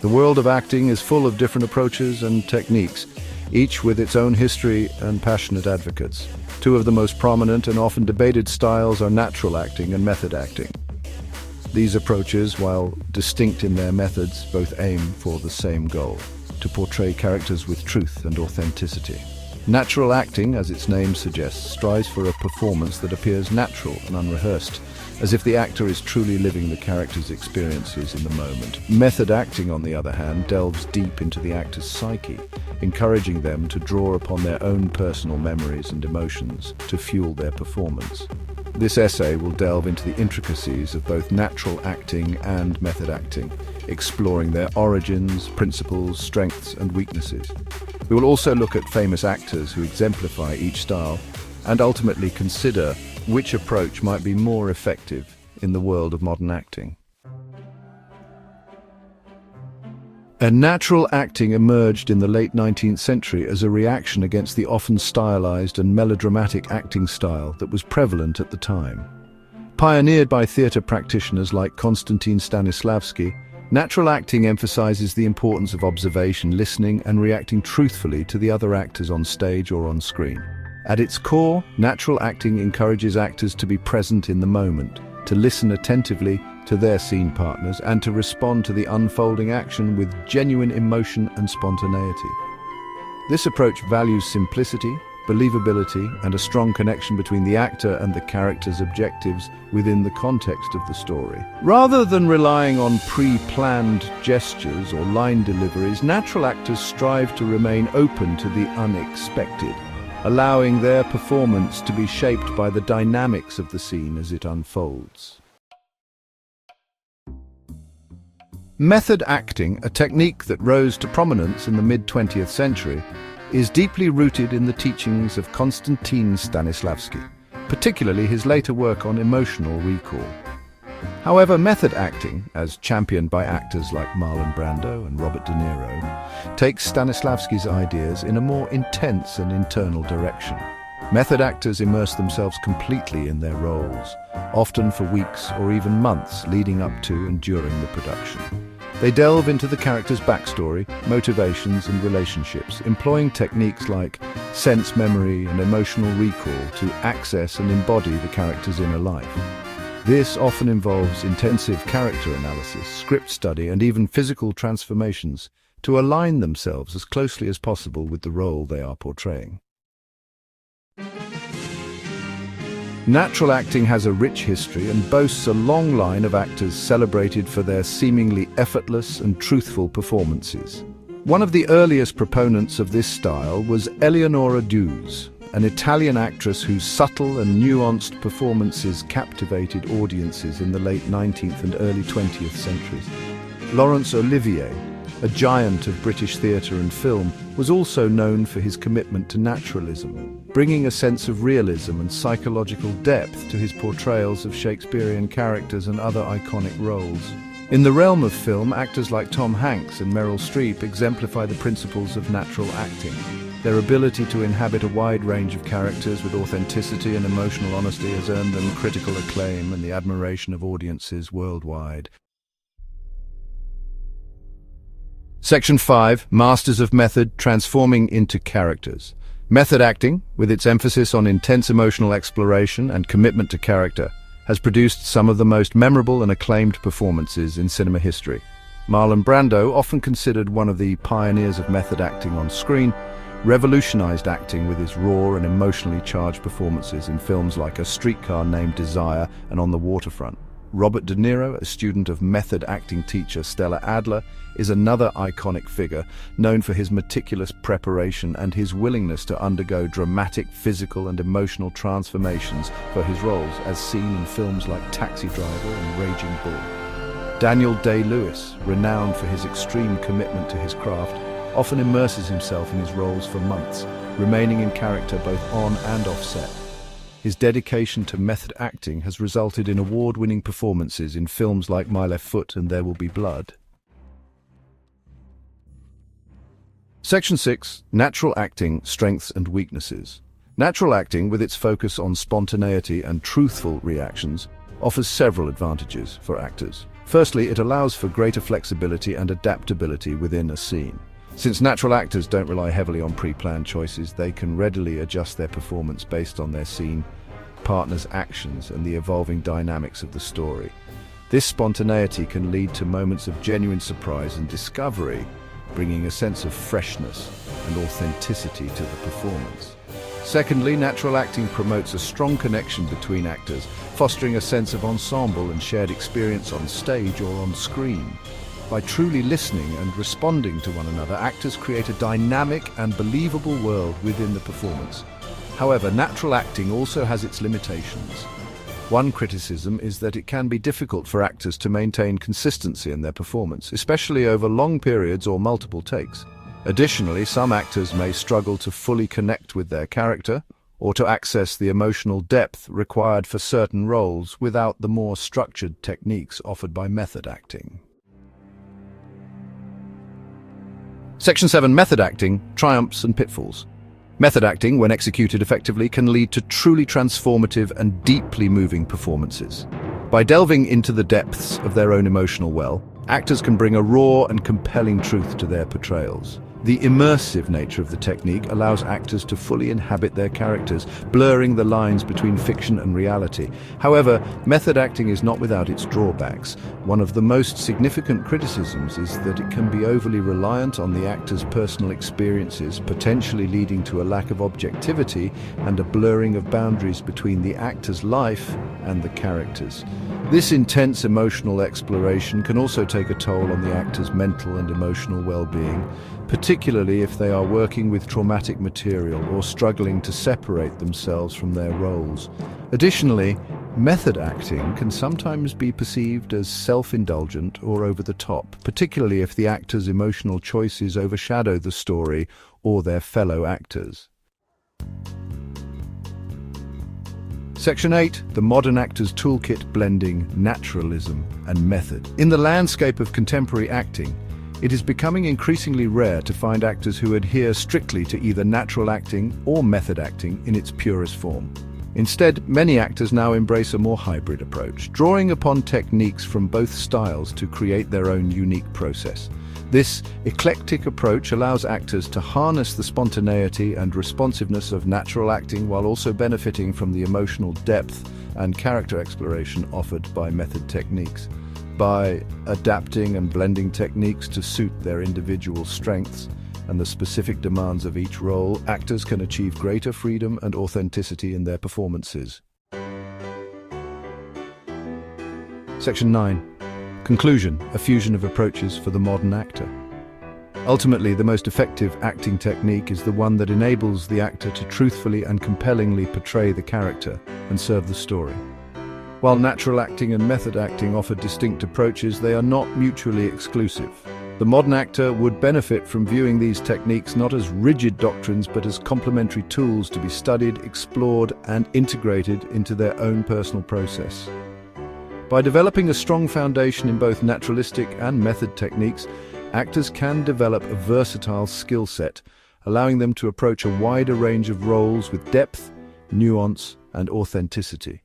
The world of acting is full of different approaches and techniques, each with its own history and passionate advocates. Two of the most prominent and often debated styles are natural acting and method acting. These approaches, while distinct in their methods, both aim for the same goal: to portray characters with truth and authenticity. Natural acting, as its name suggests, strives for a performance that appears natural and unrehearsed, as if the actor is truly living the character's experiences in the moment. Method acting, on the other hand, delves deep into the actor's psyche, encouraging them to draw upon their own personal memories and emotions to fuel their performance. This essay will delve into the intricacies of both natural acting and method acting, exploring their origins, principles, strengths, and weaknesses. We will also look at famous actors who exemplify each style and ultimately consider which approach might be more effective in the world of modern acting. Natural acting emerged in the late 19th century as a reaction against the often stylized and melodramatic acting style that was prevalent at the time. Pioneered by theater practitioners like Konstantin Stanislavski, natural acting emphasizes the importance of observation, listening, and reacting truthfully to the other actors on stage or on screen. At its core, natural acting encourages actors to be present in the moment, to listen attentively to their scene partners, and to respond to the unfolding action with genuine emotion and spontaneity. This approach values simplicity, believability, and a strong connection between the actor and the character's objectives within the context of the story. Rather than relying on pre-planned gestures or line deliveries, natural actors strive to remain open to the unexpected, allowing their performance to be shaped by the dynamics of the scene as it unfolds. Method acting, a technique that rose to prominence in the mid-20th century, is deeply rooted in the teachings of Konstantin Stanislavski, particularly his later work on emotional recall. However, method acting, as championed by actors like Marlon Brando and Robert De Niro, takes Stanislavski's ideas in a more intense and internal direction. Method actors immerse themselves completely in their roles, often for weeks or even months leading up to and during the production. They delve into the character's backstory, motivations, and relationships, employing techniques like sense memory and emotional recall to access and embody the character's inner life. This often involves intensive character analysis, script study, and even physical transformations to align themselves as closely as possible with the role they are portraying. Natural acting has a rich history and boasts a long line of actors celebrated for their seemingly effortless and truthful performances. One of the earliest proponents of this style was Eleonora Duse, an Italian actress whose subtle and nuanced performances captivated audiences in the late 19th and early 20th centuries. Laurence Olivier, a giant of British theatre and film, was also known for his commitment to naturalism, bringing a sense of realism and psychological depth to his portrayals of Shakespearean characters and other iconic roles. In the realm of film, actors like Tom Hanks and Meryl Streep exemplify the principles of natural acting. Their ability to inhabit a wide range of characters with authenticity and emotional honesty has earned them critical acclaim and the admiration of audiences worldwide. Section 5. Masters of Method, Transforming into Characters. Method acting, with its emphasis on intense emotional exploration and commitment to character, has produced some of the most memorable and acclaimed performances in cinema history. Marlon Brando, often considered one of the pioneers of method acting on screen, revolutionized acting with his raw and emotionally charged performances in films like A Streetcar Named Desire and On the Waterfront. Robert De Niro, a student of method acting teacher Stella Adler, is another iconic figure, known for his meticulous preparation and his willingness to undergo dramatic physical and emotional transformations for his roles, as seen in films like Taxi Driver and Raging Bull. Daniel Day-Lewis, renowned for his extreme commitment to his craft, often immerses himself in his roles for months, remaining in character both on and off set. His dedication to method acting has resulted in award-winning performances in films like My Left Foot and There Will Be Blood. Section 6. Natural Acting, Strengths and Weaknesses. Natural acting, with its focus on spontaneity and truthful reactions, offers several advantages for actors. Firstly, it allows for greater flexibility and adaptability within a scene. Since natural actors don't rely heavily on pre-planned choices, they can readily adjust their performance based on their scene, partner's actions, and the evolving dynamics of the story. This spontaneity can lead to moments of genuine surprise and discovery, bringing a sense of freshness and authenticity to the performance. Secondly, natural acting promotes a strong connection between actors, fostering a sense of ensemble and shared experience on stage or on screen. By truly listening and responding to one another, actors create a dynamic and believable world within the performance. However, natural acting also has its limitations. One criticism is that it can be difficult for actors to maintain consistency in their performance, especially over long periods or multiple takes. Additionally, some actors may struggle to fully connect with their character or to access the emotional depth required for certain roles without the more structured techniques offered by method acting. Section 7. Method acting, triumphs and pitfalls. Method acting, when executed effectively, can lead to truly transformative and deeply moving performances. By delving into the depths of their own emotional well, actors can bring a raw and compelling truth to their portrayals. The immersive nature of the technique allows actors to fully inhabit their characters, blurring the lines between fiction and reality. However, method acting is not without its drawbacks. One of the most significant criticisms is that it can be overly reliant on the actor's personal experiences, potentially leading to a lack of objectivity and a blurring of boundaries between the actor's life and the characters. This intense emotional exploration can also take a toll on the actor's mental and emotional well-being, particularly if they are working with traumatic material or struggling to separate themselves from their roles. Additionally, method acting can sometimes be perceived as self-indulgent or over the top, particularly if the actor's emotional choices overshadow the story or their fellow actors. Section 8. The Modern Actor's Toolkit, blending naturalism and method. In the landscape of contemporary acting, it is becoming increasingly rare to find actors who adhere strictly to either natural acting or method acting in its purest form. Instead, many actors now embrace a more hybrid approach, drawing upon techniques from both styles to create their own unique process. This eclectic approach allows actors to harness the spontaneity and responsiveness of natural acting while also benefiting from the emotional depth and character exploration offered by method techniques. By adapting and blending techniques to suit their individual strengths and the specific demands of each role, actors can achieve greater freedom and authenticity in their performances. Section 9. Conclusion, a fusion of approaches for the modern actor. Ultimately, the most effective acting technique is the one that enables the actor to truthfully and compellingly portray the character and serve the story. While natural acting and method acting offer distinct approaches, they are not mutually exclusive. The modern actor would benefit from viewing these techniques not as rigid doctrines but as complementary tools to be studied, explored, and integrated into their own personal process. By developing a strong foundation in both naturalistic and method techniques, actors can develop a versatile skill set, allowing them to approach a wider range of roles with depth, nuance, and authenticity.